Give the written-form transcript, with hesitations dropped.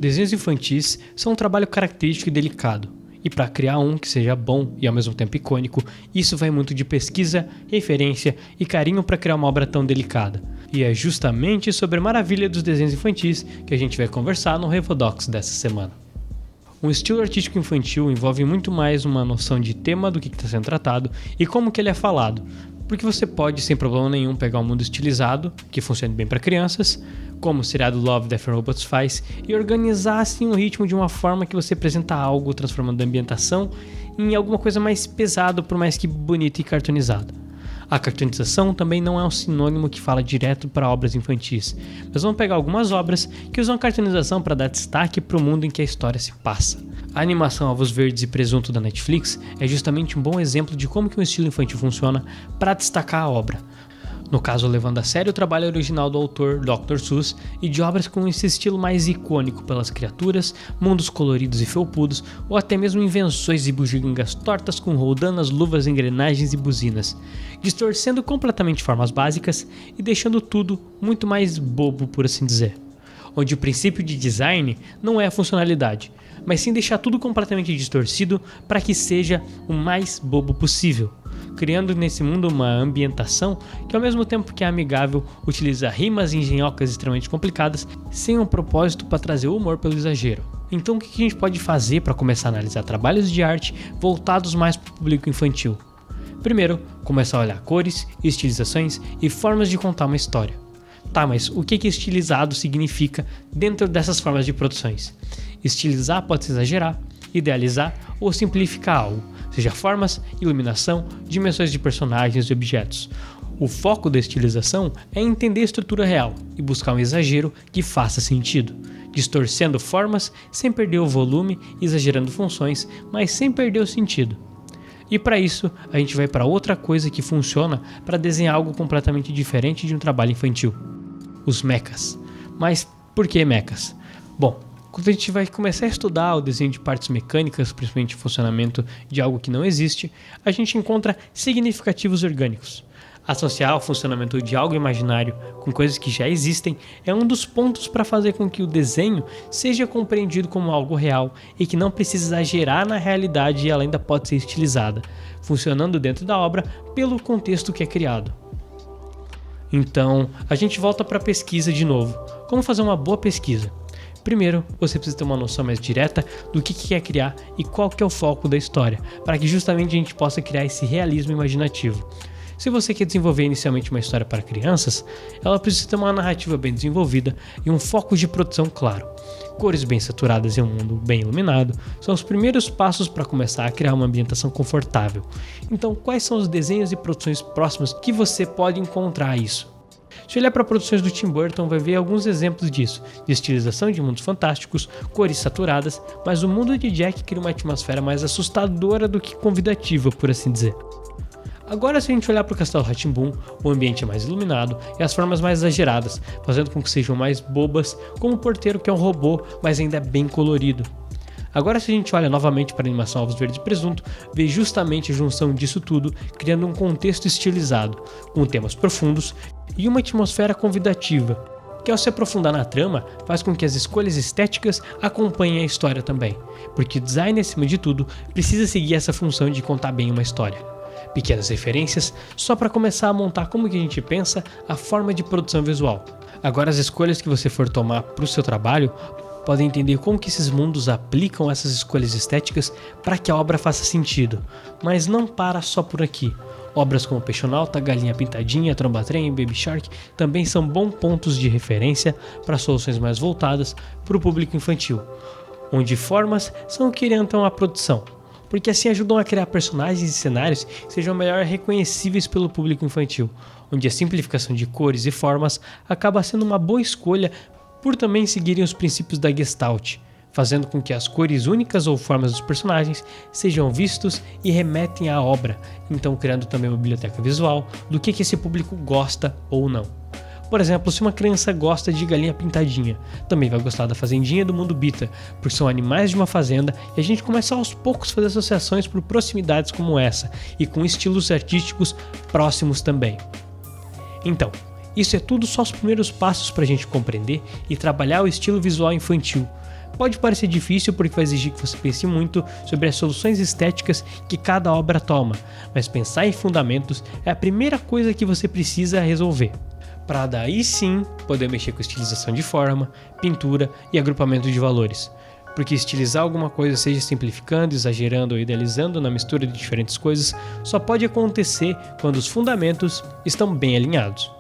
Desenhos infantis são um trabalho característico e delicado, e para criar um que seja bom e ao mesmo tempo icônico, isso vai muito de pesquisa, referência e carinho para criar uma obra tão delicada. E é justamente sobre a maravilha dos desenhos infantis que a gente vai conversar no Revodox dessa semana. Um estilo artístico infantil envolve muito mais uma noção de tema do que está sendo tratado e como que ele é falado, porque você pode, sem problema nenhum, pegar um mundo estilizado, que funcione bem para crianças, como o seriado Love, Death and Robots faz, e organizar assim o ritmo de uma forma que você apresenta algo, transformando a ambientação em alguma coisa mais pesado, por mais que bonito e cartoonizado. A cartoonização também não é um sinônimo que fala direto para obras infantis, mas vamos pegar algumas obras que usam a cartoonização para dar destaque para o mundo em que a história se passa. A animação Ovos Verdes e Presunto da Netflix é justamente um bom exemplo de como que um estilo infantil funciona para destacar a obra. No caso, levando a sério o trabalho original do autor Dr. Seuss e de obras com esse estilo mais icônico pelas criaturas, mundos coloridos e felpudos, ou até mesmo invenções e bugigangas tortas com roldanas, luvas, engrenagens e buzinas, distorcendo completamente formas básicas e deixando tudo muito mais bobo, por assim dizer. Onde o princípio de design não é a funcionalidade, mas sim deixar tudo completamente distorcido para que seja o mais bobo possível, criando nesse mundo uma ambientação que, ao mesmo tempo que é amigável, utiliza rimas e engenhocas extremamente complicadas, sem um propósito para trazer humor pelo exagero. Então o que a gente pode fazer para começar a analisar trabalhos de arte voltados mais para o público infantil? Primeiro, começar a olhar cores, estilizações e formas de contar uma história. Tá, mas o que estilizado significa dentro dessas formas de produções? Estilizar pode se exagerar, idealizar ou simplificar algo, seja formas, iluminação, dimensões de personagens e objetos. O foco da estilização é entender a estrutura real e buscar um exagero que faça sentido, distorcendo formas sem perder o volume, exagerando funções, mas sem perder o sentido. E para isso, a gente vai para outra coisa que funciona para desenhar algo completamente diferente de um trabalho infantil: os mechas. Mas por que mechas? Bom, quando a gente vai começar a estudar o desenho de partes mecânicas, principalmente o funcionamento de algo que não existe, a gente encontra significativos orgânicos. Associar o funcionamento de algo imaginário com coisas que já existem é um dos pontos para fazer com que o desenho seja compreendido como algo real e que não precisa exagerar na realidade e ela ainda pode ser estilizada, funcionando dentro da obra pelo contexto que é criado. Então, a gente volta para a pesquisa de novo. Como fazer uma boa pesquisa? Primeiro, você precisa ter uma noção mais direta do que quer criar e qual que é o foco da história, para que justamente a gente possa criar esse realismo imaginativo. Se você quer desenvolver inicialmente uma história para crianças, ela precisa ter uma narrativa bem desenvolvida e um foco de produção claro. Cores bem saturadas e um mundo bem iluminado são os primeiros passos para começar a criar uma ambientação confortável. Então, quais são os desenhos e produções próximas que você pode encontrar isso? Se olhar para produções do Tim Burton, vai ver alguns exemplos disso, de estilização de mundos fantásticos, cores saturadas, mas o mundo de Jack cria uma atmosfera mais assustadora do que convidativa, por assim dizer. Agora, se a gente olhar para o Castelo Rá-Tim-Bum, o ambiente é mais iluminado e as formas mais exageradas, fazendo com que sejam mais bobas, como o porteiro, que é um robô, mas ainda é bem colorido. Agora, se a gente olha novamente para a animação Ovos Verdes e Presunto, vê justamente a junção disso tudo, criando um contexto estilizado, com temas profundos e uma atmosfera convidativa, que ao se aprofundar na trama, faz com que as escolhas estéticas acompanhem a história também, porque o design, acima de tudo, precisa seguir essa função de contar bem uma história. Pequenas referências, só para começar a montar como que a gente pensa a forma de produção visual. Agora, as escolhas que você for tomar para o seu trabalho, podem entender como que esses mundos aplicam essas escolhas estéticas para que a obra faça sentido, mas não para só por aqui. Obras como Peixonauta, Galinha Pintadinha, Tromba-Trem e Baby Shark também são bons pontos de referência para soluções mais voltadas para o público infantil, onde formas são o que orientam a produção, porque assim ajudam a criar personagens e cenários que sejam melhor reconhecíveis pelo público infantil, onde a simplificação de cores e formas acaba sendo uma boa escolha por também seguirem os princípios da Gestalt, fazendo com que as cores únicas ou formas dos personagens sejam vistos e remetem à obra, então criando também uma biblioteca visual do que esse público gosta ou não. Por exemplo, se uma criança gosta de Galinha Pintadinha, também vai gostar da Fazendinha do Mundo Bita, porque são animais de uma fazenda e a gente começa aos poucos a fazer associações por proximidades como essa e com estilos artísticos próximos também. Então, isso é tudo só os primeiros passos para a gente compreender e trabalhar o estilo visual infantil, Pode parecer difícil porque vai exigir que você pense muito sobre as soluções estéticas que cada obra toma, mas pensar em fundamentos é a primeira coisa que você precisa resolver, para daí sim poder mexer com estilização de forma, pintura e agrupamento de valores. Porque estilizar alguma coisa, seja simplificando, exagerando ou idealizando na mistura de diferentes coisas, só pode acontecer quando os fundamentos estão bem alinhados.